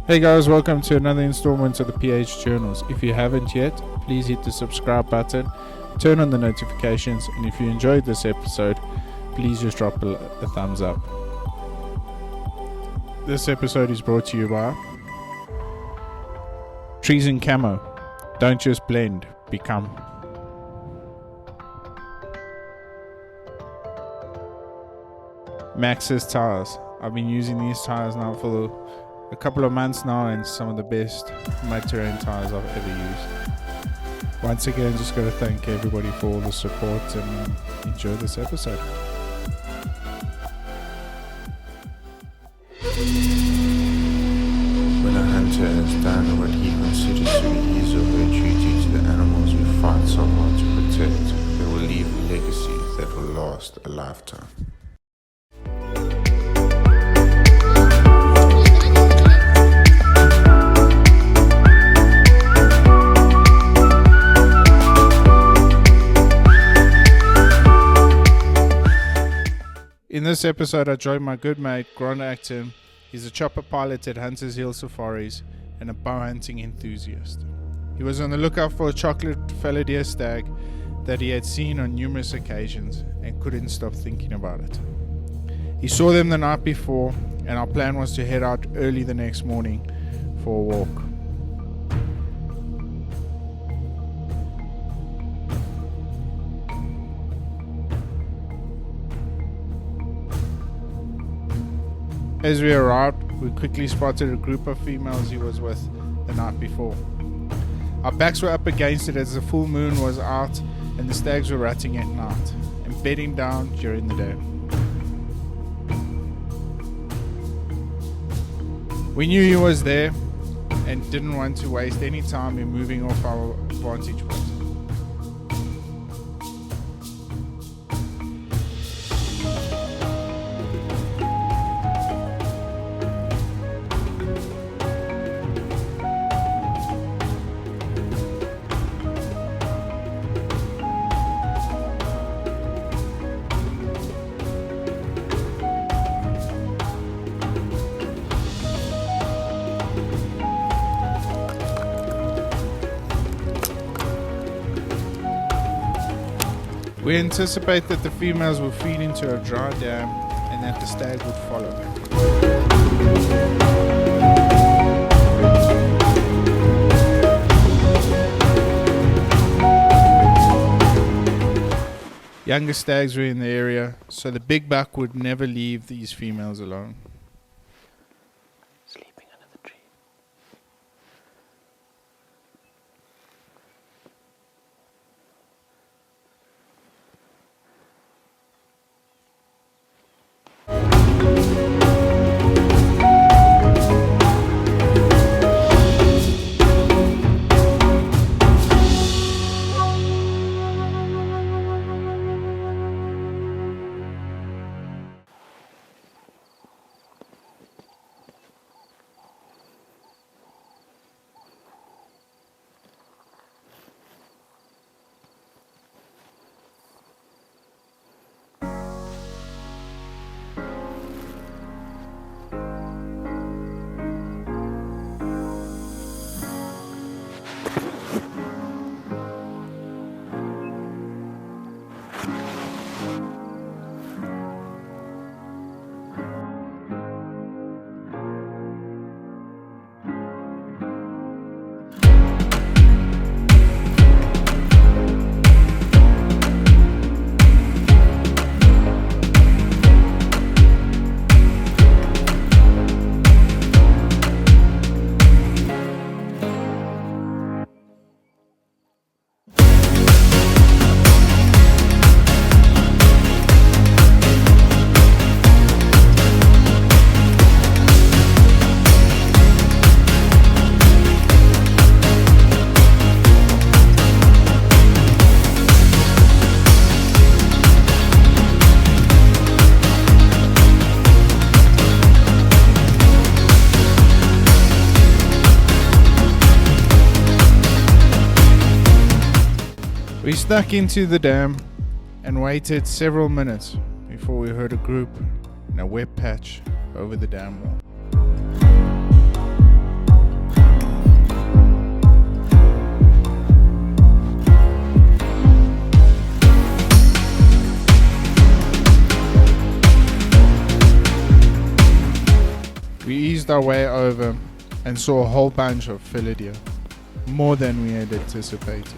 Hey guys, welcome to another installment of the PH Journals. If you haven't yet, please hit the subscribe button, turn on the notifications, and if you enjoyed this episode, please just drop a thumbs up. This episode is brought to you by Trees and Camo. Don't just blend, become. Max's tires. I've been using these tires now for a couple of months now, and some of the best mud terrain tires I've ever used. Once again, just got to thank everybody for all the support and enjoy this episode. When a hunter has done what he considers to be his or her duty to the animals we fight so hard to protect, they will leave a legacy that will last a lifetime. In this episode, I joined my good mate, Grant Acton. He's a chopper pilot at Huntershill Safaris and a bow hunting enthusiast. He was on the lookout for a chocolate fallow deer stag that he had seen on numerous occasions and couldn't stop thinking about it. He saw them the night before, and our plan was to head out early the next morning for a walk. As we arrived, we quickly spotted a group of females he was with the night before. Our backs were up against it as the full moon was out and the stags were ratting at night and bedding down during the day. We knew he was there and didn't want to waste any time in moving off our vantage point. We anticipate that the females will feed into a dry dam and that the stag would follow. Younger stags were in the area, so the big buck would never leave these females alone. Sleeping under the tree. We snuck into the dam and waited several minutes before we heard a group in a wet patch over the dam wall. our way over and saw a whole bunch of Philidia, more than we had anticipated.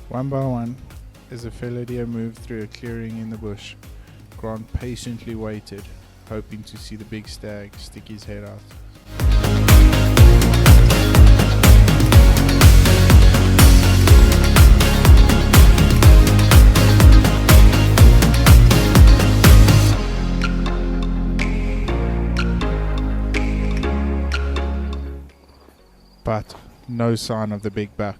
One by one, as the Philidia moved through a clearing in the bush, Grant patiently waited, hoping to see the big stag stick his head out. But no sign of the big buck.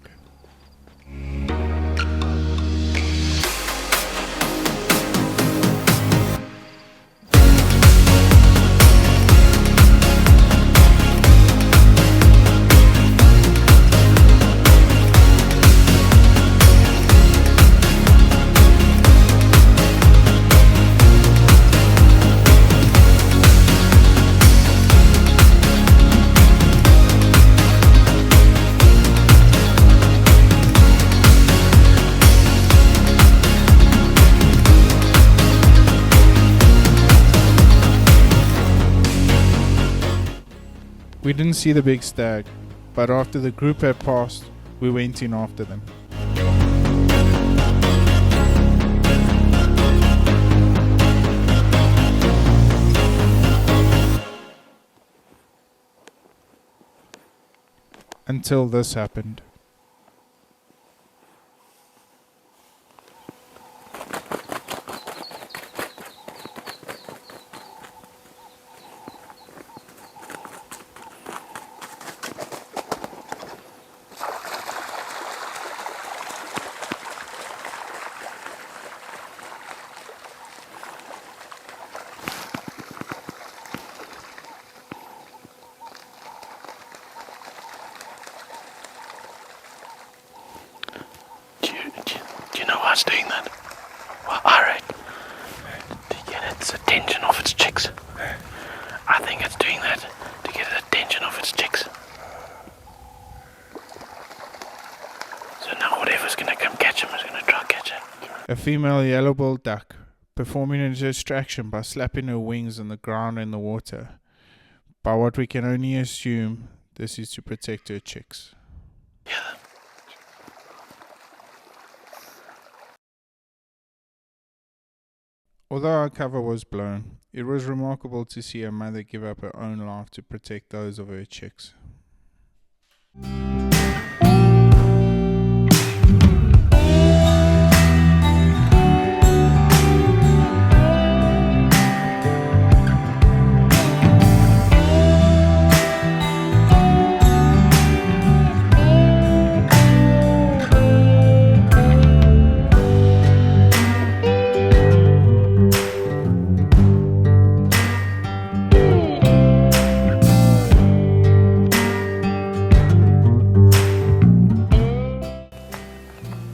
We didn't see the big stag, but after the group had passed, we went in after them. Until this happened. Do you know why it's doing that? Well, alright. To get its attention off its chicks. I think it's doing that to get the attention off its chicks. So now whatever's gonna come catch him is gonna try catch it. A female yellow-billed duck, performing a distraction by slapping her wings on the ground in the water. By what we can only assume, this is to protect her chicks. Yeah. Although our cover was blown, it was remarkable to see a mother give up her own life to protect those of her chicks.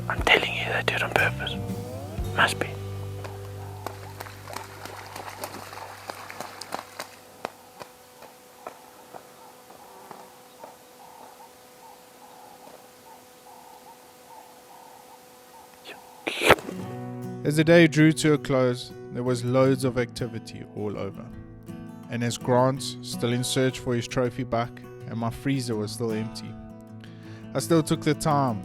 I'm telling you, they do it on purpose. Must be. As the day drew to a close, there was loads of activity all over. And as Grant, still in search for his trophy buck, and my freezer was still empty, I still took the time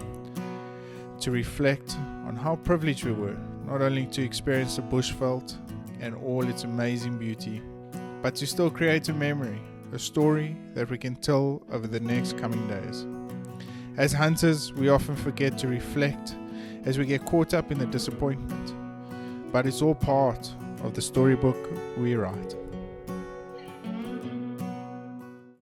to reflect on how privileged we were, not only to experience the bushveld and all its amazing beauty, but to still create a memory, a story that we can tell over the next coming days. As hunters, we often forget to reflect as we get caught up in the disappointment, but it's all part of the storybook we write.